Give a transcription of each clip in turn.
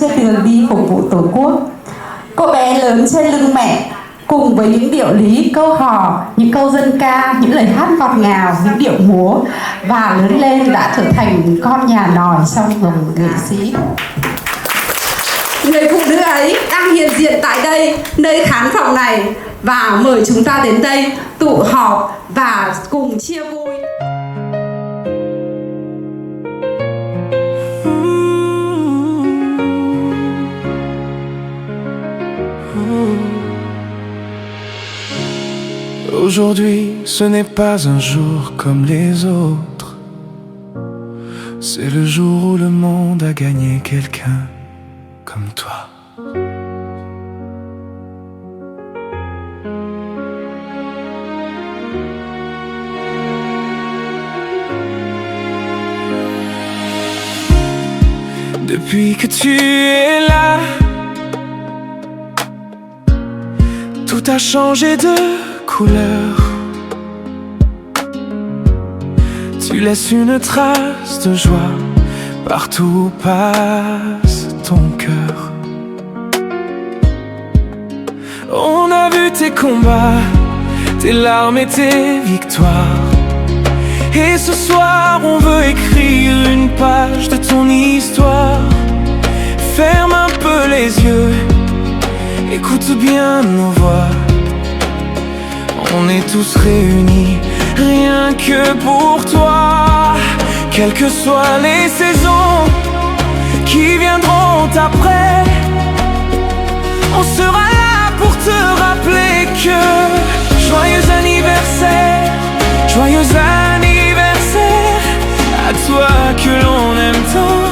trên đường đi phục vụ Tổ quốc. Cô bé lớn trên lưng mẹ, cùng với những điệu lý, câu hò, những câu dân ca, những lời hát ngọt ngào, những điệu múa, và lớn lên đã trở thành con nhà nòi trong vùng nghệ sĩ. Người phụ nữ ấy đang hiện diện tại đây, nơi khán phòng này, và mời chúng ta đến đây tụ họp và cùng chia vui. Aujourd'hui, ce n'est pas un jour comme les autres. C'est le jour où le monde a gagné quelqu'un comme toi. Depuis que tu es là, tout a changé de couleur. Tu laisses une trace de joie partout où passe ton cœur. On a vu tes combats, tes larmes et tes victoires. Et ce soir on veut écrire une page de ton histoire. Ferme un peu les yeux, écoute bien nos voix. On est tous réunis, rien que pour toi. Quelles que soient les saisons qui viendront après, on sera là pour te rappeler que joyeux anniversaire, joyeux anniversaire à toi que l'on aime tant.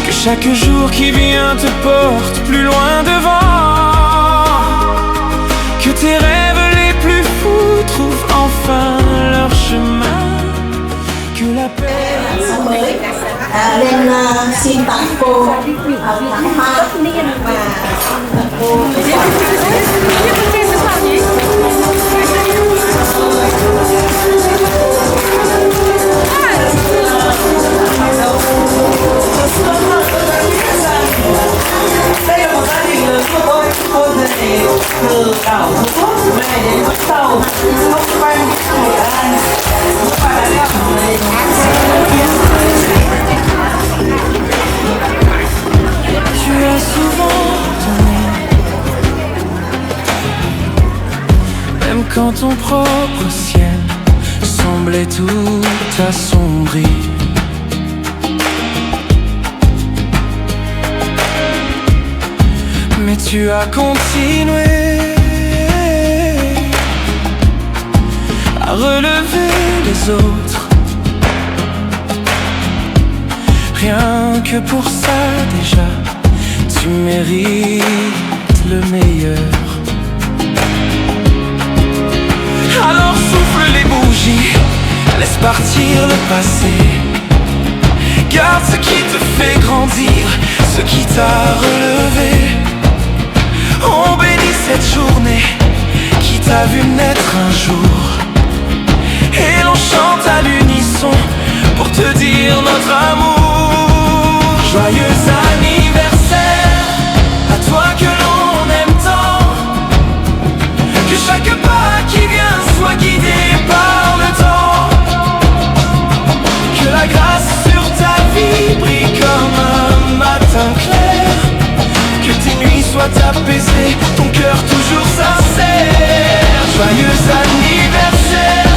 Que chaque jour qui vient te porte plus loin devant. Que tes rêves les plus fous trouvent enfin leur chemin. Que la paix mới nên xin tặng cô tháng hoa và cô đây là một gia đình lớn của tôi thì từ đảo Phú Quốc về đến Vũng Tàu, không quanh Hội An và đã gặp người tu as souvent donné, même quand ton propre ciel semblait tout assombri. Mais tu as continué à relever les autres. Rien que pour ça déjà, tu mérites le meilleur. Alors souffle les bougies, laisse partir le passé. Garde ce qui te fait grandir, ce qui t'a relevé. On bénit cette journée qui t'a vu naître un jour. Et l'on chante à l'unisson pour te dire notre amour. Joyeux anniversaire à toi que l'on aime tant. Que chaque pas qui vient soit guidé par le temps. Que la grâce sur ta vie brille comme un matin clair. Que tes nuits soient apaisées, ton cœur toujours sincère. Joyeux anniversaire,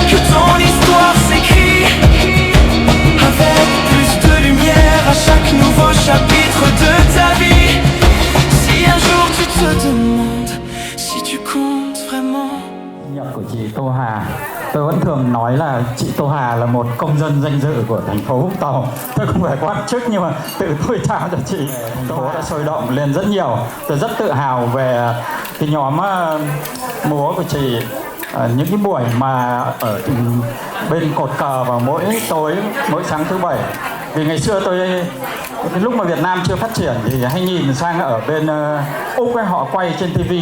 que ton histoire s'écrit avec plus de lumière à chaque nouveau chapitre de ta vie. Si un jour tu te demandes si tu comptes vraiment. Nhật của chị Tô Hà, tôi vẫn thường nói là chị Tô Hà là một công dân danh dự của thành phố Vũng Tàu. Tôi không phải quan chức nhưng mà tự tôi trao cho chị. Thành phố đã sôi động lên rất nhiều. Tôi rất tự hào về cái nhóm múa của chị. Những cái buổi mà ở bên cột cờ vào mỗi tối, mỗi sáng thứ bảy. Vì ngày xưa cái lúc mà Việt Nam chưa phát triển thì hay nhìn sang ở bên Úc ấy, họ quay trên TV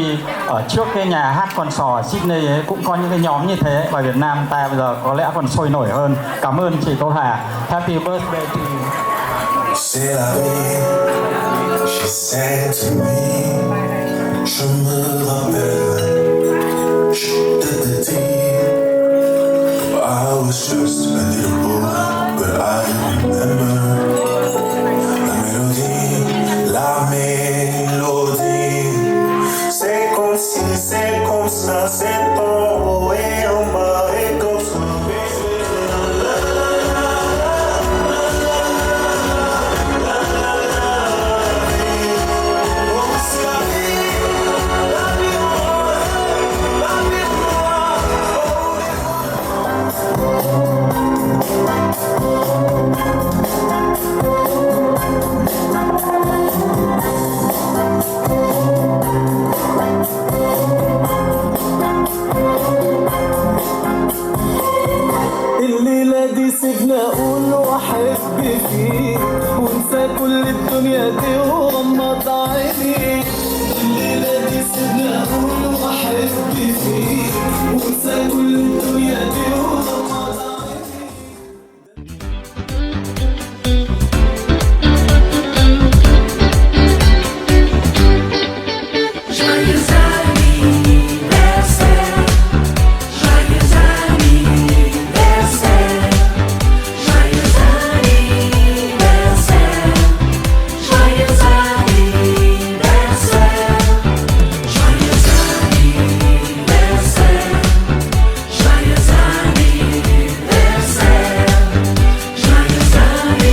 ở trước cái nhà hát con sò ở Sydney ấy, cũng có những cái nhóm như thế. Và Việt Nam ta bây giờ có lẽ còn sôi nổi hơn. Cảm ơn chị Tô Hà. Happy birthday to you. C'est la vie, She said to me, je me rappelle, j'étais petit. I was just a little boy, but I remember la mélodie. C'est comme si, c'est comme ça, c'est en haut et en bas et comme ça. الليلة دي سيبنا أقول وأحب فيك وانسى كل الدنيا دي وغمض عينيك. الليلة دي سيبنا أقول وأحب فيك وانسى كل الدنيا دي وغمض عينيك. Joyeux anniversaire, joyeux anniversaire, joyeux anniversaire, joyeux anniversaire, joyeux anniversaire, joyeux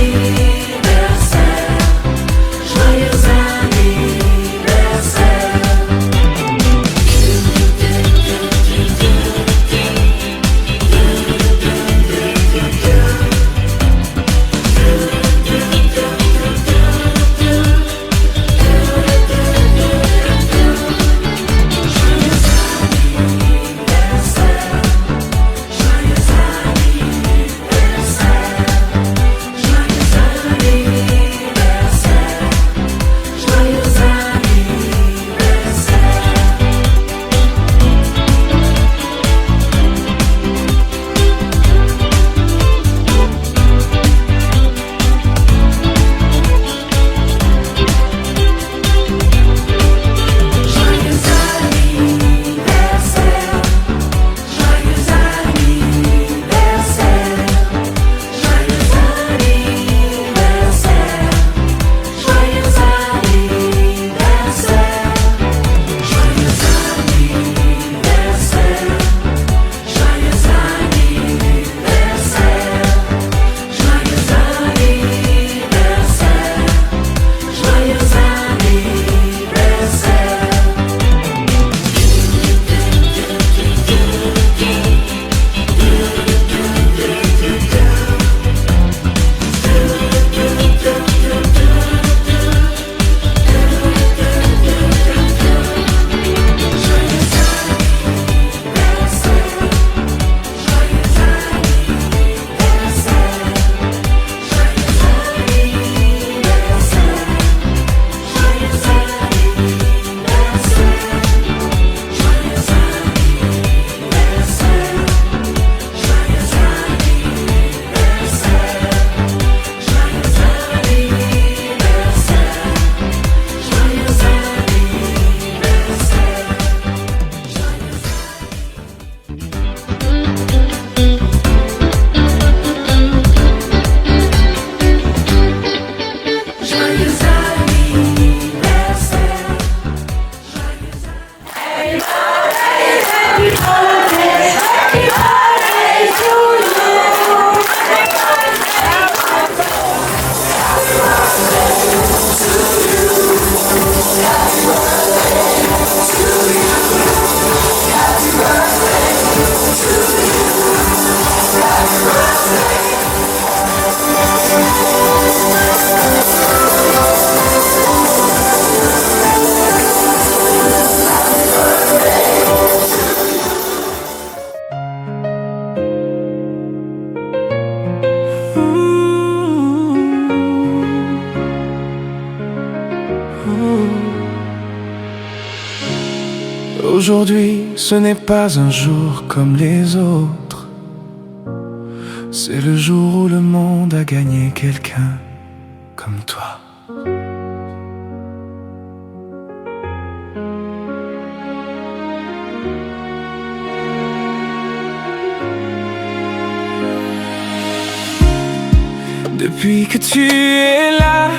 Aujourd'hui, ce n'est pas un jour comme les autres. C'est le jour où le monde a gagné quelqu'un comme toi. Depuis que tu es là,